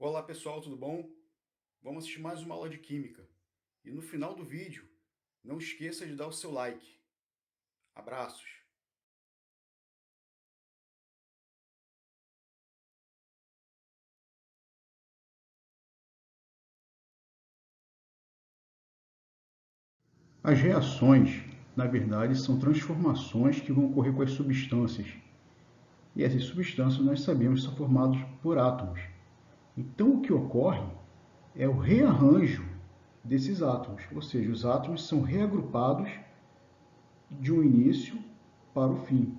Olá pessoal, tudo bom? Vamos assistir mais uma aula de Química. E no final do vídeo, não esqueça de dar o seu like. Abraços! As reações, na verdade, são transformações que vão ocorrer com as substâncias. E essas substâncias nós sabemos são formadas por átomos. Então o que ocorre é o rearranjo desses átomos, ou seja, os átomos são reagrupados de um início para o fim.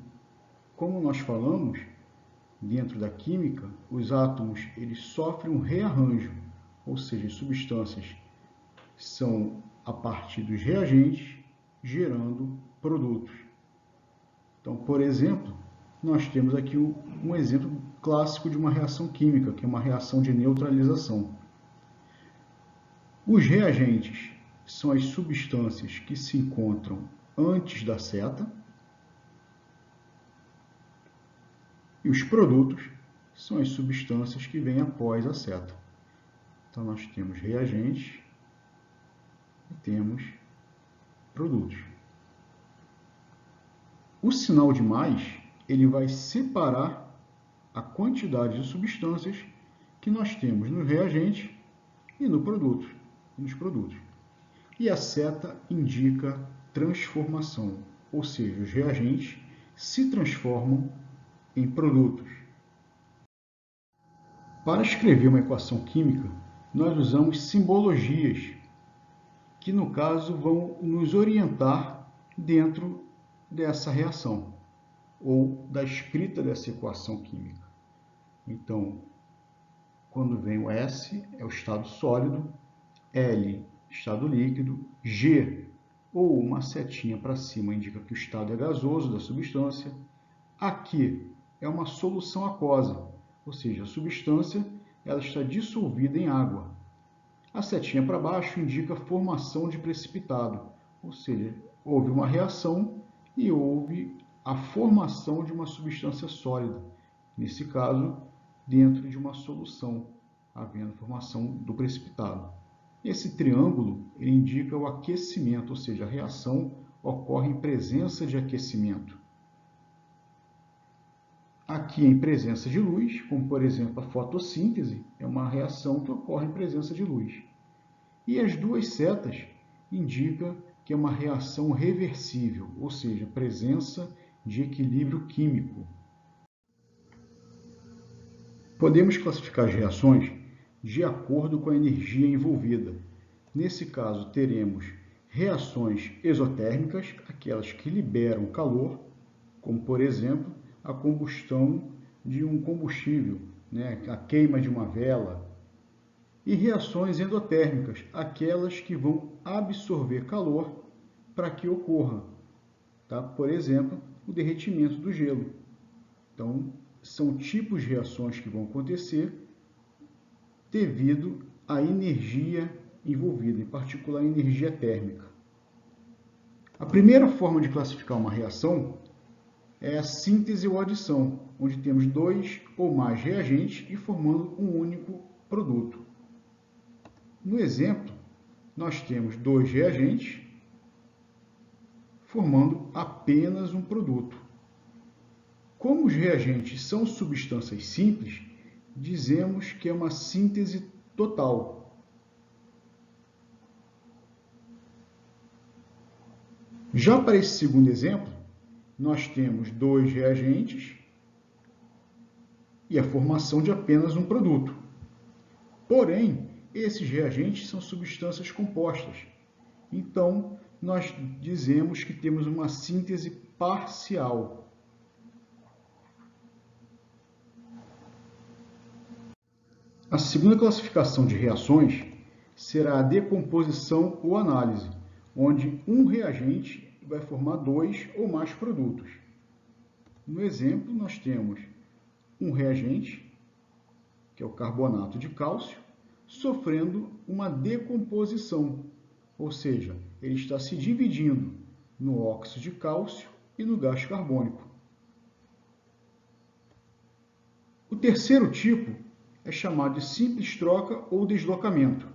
Como nós falamos, dentro da química, os átomos eles sofrem um rearranjo, ou seja, as substâncias são a partir dos reagentes gerando produtos. Então, por exemplo, nós temos aqui um exemplo clássico de uma reação química, que é uma reação de neutralização. Os reagentes são as substâncias que se encontram antes da seta e os produtos são as substâncias que vêm após a seta. Então, nós temos reagentes e temos produtos. O sinal de mais, ele vai separar a quantidade de substâncias que nós temos no reagente e nos produtos. E a seta indica transformação, ou seja, os reagentes se transformam em produtos. Para escrever uma equação química, nós usamos simbologias, que no caso vão nos orientar dentro dessa reação, ou da escrita dessa equação química. Então, quando vem o S, é o estado sólido, L, estado líquido, G, ou uma setinha para cima, indica que o estado é gasoso da substância. Aqui é uma solução aquosa, ou seja, a substância ela está dissolvida em água. A setinha para baixo indica a formação de precipitado, ou seja, houve uma reação e houve a formação de uma substância sólida, nesse caso, dentro de uma solução, havendo formação do precipitado. Esse triângulo ele indica o aquecimento, ou seja, a reação ocorre em presença de aquecimento. Aqui em presença de luz, como por exemplo a fotossíntese, é uma reação que ocorre em presença de luz. E as duas setas indicam que é uma reação reversível, ou seja, presença de equilíbrio químico. Podemos classificar as reações de acordo com a energia envolvida. Nesse caso, teremos reações exotérmicas, aquelas que liberam calor, como por exemplo a combustão de um combustível, a queima de uma vela. E reações endotérmicas, aquelas que vão absorver calor para que ocorra. Por exemplo, o derretimento do gelo. Então, são tipos de reações que vão acontecer devido à energia envolvida, em particular a energia térmica. A primeira forma de classificar uma reação é a síntese ou adição, onde temos dois ou mais reagentes e formando um único produto. No exemplo, nós temos dois reagentes formando apenas um produto. Como os reagentes são substâncias simples, dizemos que é uma síntese total. Já para esse segundo exemplo, nós temos dois reagentes e a formação de apenas um produto. Porém, esses reagentes são substâncias compostas. Então, nós dizemos que temos uma síntese parcial. A segunda classificação de reações será a decomposição ou análise, onde um reagente vai formar dois ou mais produtos. No exemplo, nós temos um reagente, que é o carbonato de cálcio, sofrendo uma decomposição, ou seja, ele está se dividindo no óxido de cálcio e no gás carbônico. O terceiro tipo é chamado de simples troca ou deslocamento,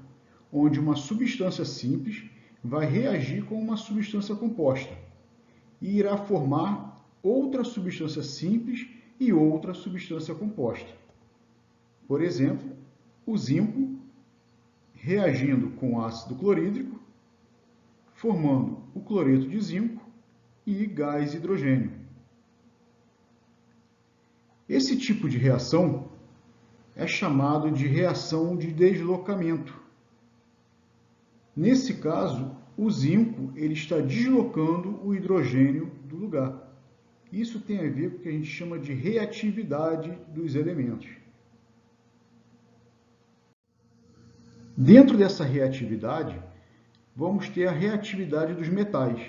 onde uma substância simples vai reagir com uma substância composta e irá formar outra substância simples e outra substância composta. Por exemplo, o zinco reagindo com ácido clorídrico, formando o cloreto de zinco e gás hidrogênio. Esse tipo de reação é chamado de reação de deslocamento. Nesse caso, o zinco ele está deslocando o hidrogênio do lugar. Isso tem a ver com o que a gente chama de reatividade dos elementos. Dentro dessa reatividade, vamos ter a reatividade dos metais.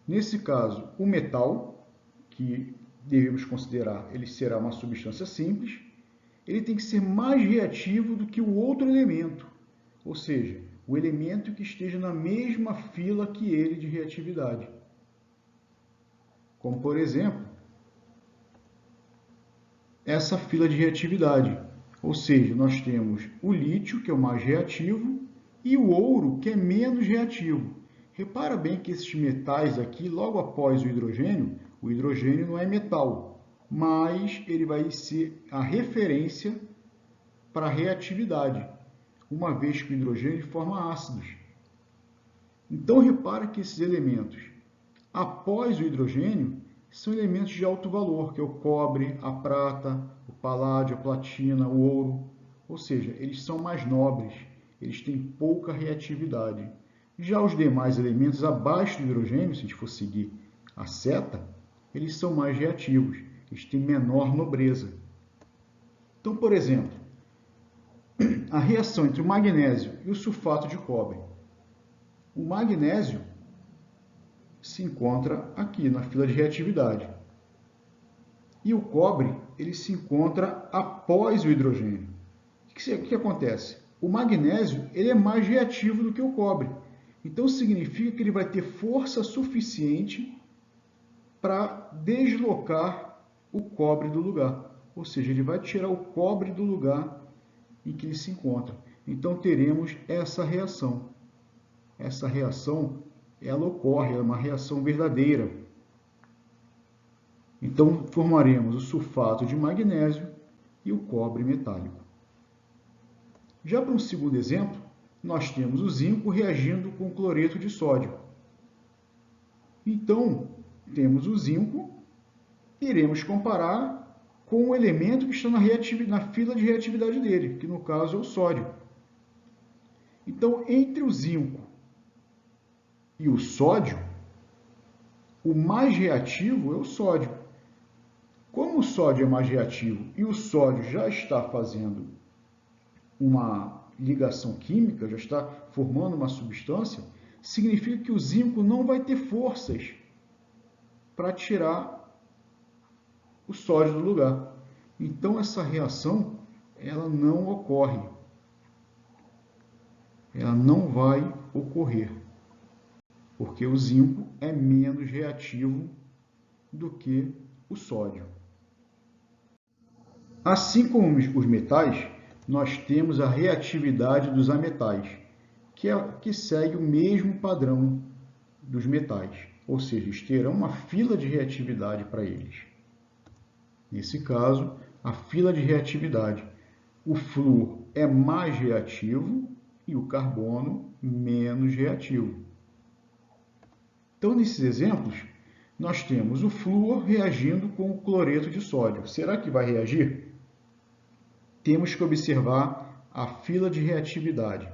Nesse caso, o metal, que devemos considerar, ele será uma substância simples, ele tem que ser mais reativo do que o outro elemento, ou seja, o elemento que esteja na mesma fila que ele de reatividade. Como, por exemplo, essa fila de reatividade. Ou seja, nós temos o lítio, que é o mais reativo, e o ouro, que é menos reativo. Repara bem que esses metais aqui, logo após o hidrogênio não é metal, mas ele vai ser a referência para a reatividade, uma vez que o hidrogênio forma ácidos. Então, repara que esses elementos, após o hidrogênio, são elementos de alto valor, que é o cobre, a prata, o paládio, a platina, o ouro. Ou seja, eles são mais nobres, eles têm pouca reatividade. Já os demais elementos abaixo do hidrogênio, se a gente for seguir a seta, eles são mais reativos, eles têm menor nobreza. Então, por exemplo, a reação entre o magnésio e o sulfato de cobre. O magnésio se encontra aqui na fila de reatividade. E o cobre, ele se encontra após o hidrogênio. O que acontece? O magnésio, ele é mais reativo do que o cobre. Então, significa que ele vai ter força suficiente para deslocar o cobre do lugar. Ou seja, ele vai tirar o cobre do lugar em que ele se encontra. Então, teremos essa reação. Essa reação, ela ocorre, é uma reação verdadeira. Então, formaremos o sulfato de magnésio e o cobre metálico. Já para um segundo exemplo, nós temos o zinco reagindo com o cloreto de sódio. Então, temos o zinco e iremos comparar com o elemento que está na fila de reatividade dele, que no caso é o sódio. Então, entre o zinco e o sódio, o mais reativo é o sódio. Como o sódio é mais reativo e o sódio já está fazendo uma ligação química, já está formando uma substância, significa que o zinco não vai ter forças para tirar o sódio do lugar. Então, essa reação ela não ocorre. Ela não vai ocorrer, porque o zinco é menos reativo do que o sódio. Assim como os metais, nós temos a reatividade dos ametais, que segue o mesmo padrão dos metais, ou seja, eles terão uma fila de reatividade para eles. Nesse caso, a fila de reatividade, o flúor é mais reativo e o carbono menos reativo. Então, nesses exemplos, nós temos o flúor reagindo com o cloreto de sódio. Será que vai reagir? Temos que observar a fila de reatividade.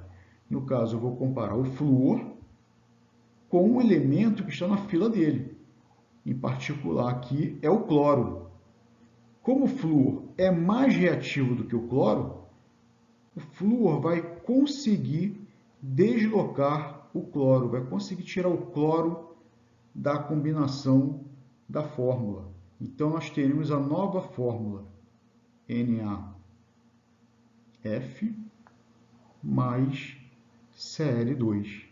No caso, eu vou comparar o flúor com o elemento que está na fila dele. Em particular, aqui é o cloro. Como o flúor é mais reativo do que o cloro, o flúor vai conseguir deslocar o cloro, vai conseguir tirar o cloro da combinação da fórmula. Então, nós teremos a nova fórmula, NaF mais Cl2.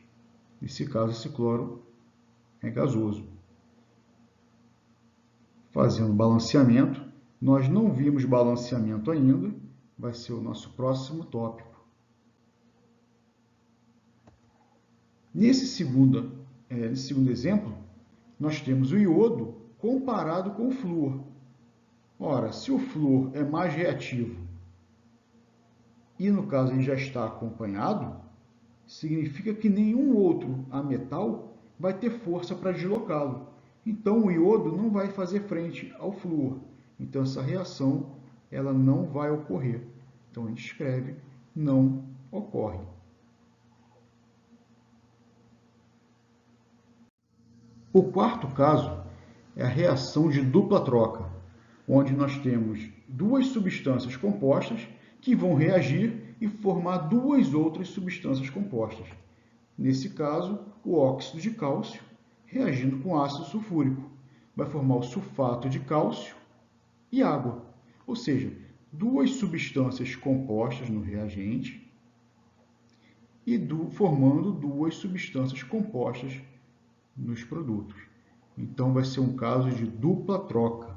Nesse caso, esse cloro é gasoso. Fazendo balanceamento, nós não vimos balanceamento ainda, vai ser o nosso próximo tópico. Nesse segundo exemplo, nós temos o iodo comparado com o flúor. Ora, se o flúor é mais reativo e, no caso, ele já está acompanhado, significa que nenhum outro ametal vai ter força para deslocá-lo. Então, o iodo não vai fazer frente ao flúor. Então, essa reação ela não vai ocorrer. Então, a gente escreve não ocorre. O quarto caso é a reação de dupla troca, onde nós temos duas substâncias compostas que vão reagir e formar duas outras substâncias compostas. Nesse caso, o óxido de cálcio reagindo com ácido sulfúrico vai formar o sulfato de cálcio e água, ou seja, duas substâncias compostas no reagente e formando duas substâncias compostas nos produtos. Então, vai ser um caso de dupla troca.